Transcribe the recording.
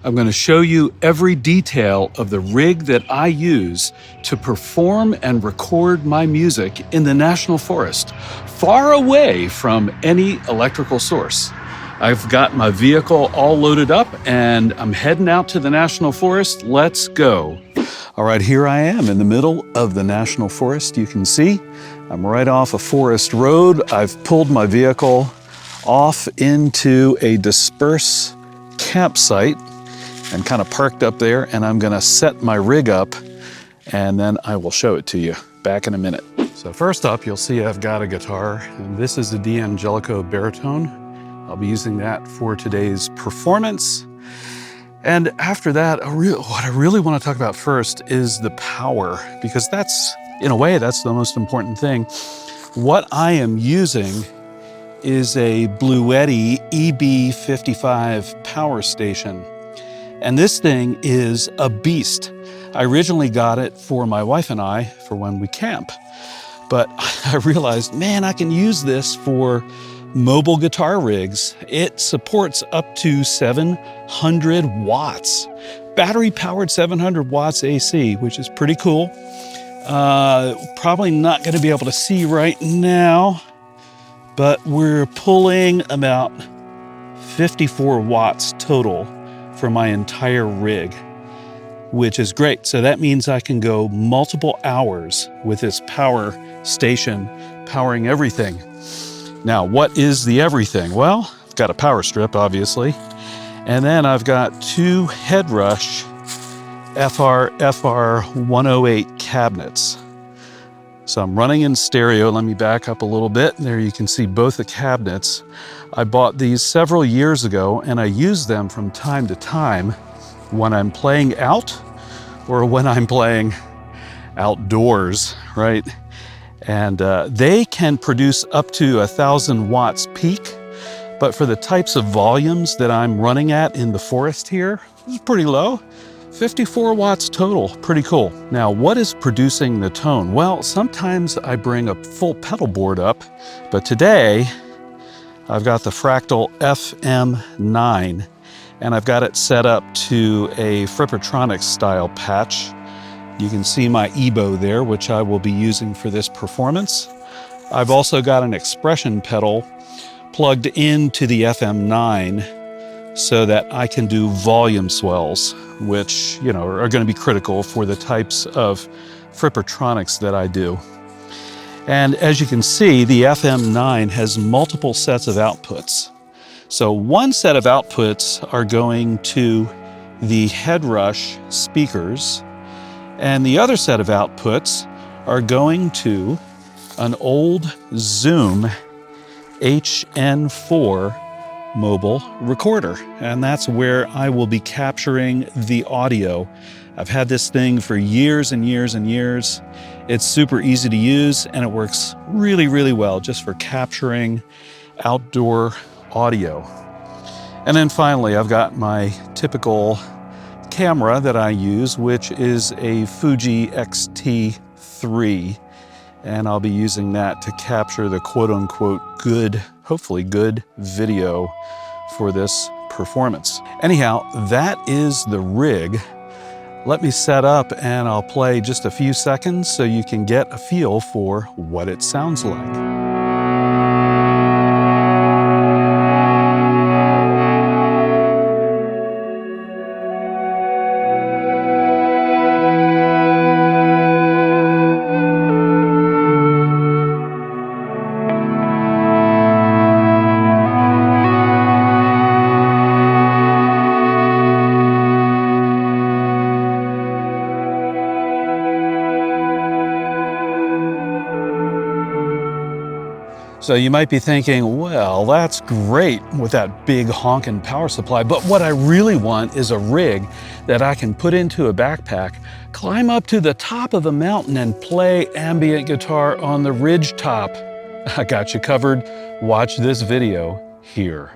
I'm going to show you every detail of the rig that I use to perform and record my music in the National Forest, far away from any electrical source. I've got my vehicle all loaded up and I'm heading out to the National Forest. Let's go. All right, here I am in the middle of the National Forest. You can see I'm right off a forest road. I've pulled my vehicle off into a disperse campsite and kind of parked up there, and I'm gonna set my rig up and then I will show it to you back in a minute. So first up, you'll see I've got a guitar, and this is a D'Angelico baritone. I'll be using that for today's performance. And after that, what I really want to talk about first is the power, because that's, in a way, that's the most important thing. What I am using is a Bluetti EB55 power station. And this thing is a beast. I originally got it for my wife and I for when we camp. But I realized, man, I can use this for mobile guitar rigs. It supports up to 700 watts. Battery-powered 700 watts AC, which is pretty cool. Probably not going to be able to see right now, but we're pulling about 54 watts total for my entire rig, which is great. So that means I can go multiple hours with this power station powering everything. Now, what is the everything? Well, I've got a power strip, obviously, and then I've got two Headrush FR108 cabinets. So I'm running in stereo. Let me back up a little bit. There you can see both the cabinets. I bought these several years ago, and I use them from time to time when I'm playing out or when I'm playing outdoors, right? And they can produce up to 1,000 watts peak, but for the types of volumes that I'm running at in the forest here, it's pretty low. 54 watts total, pretty cool. Now, what is producing the tone? Well, sometimes I bring a full pedal board up, but today I've got the Fractal FM9, and I've got it set up to a Frippertronics style patch. You can see my EBO there, which I will be using for this performance. I've also got an expression pedal plugged into the FM9 so that I can do volume swells, which, you know, are going to be critical for the types of Frippertronics that I do. And as you can see, the FM9 has multiple sets of outputs. So one set of outputs are going to the Headrush speakers, and the other set of outputs are going to an old Zoom HN4 mobile recorder, and that's where I will be capturing the audio. I've had this thing for years and years and years. It's super easy to use, and it works really, really well just for capturing outdoor audio. And then finally, I've got my typical camera that I use, which is a Fuji X-T3, and I'll be using that to capture the quote-unquote good, hopefully good video for this performance. Anyhow, that is the rig. Let me set up and I'll play just a few seconds so you can get a feel for what it sounds like. So you might be thinking, well, that's great with that big honking power supply, but what I really want is a rig that I can put into a backpack, climb up to the top of a mountain and play ambient guitar on the ridge top. I got you covered. Watch this video here.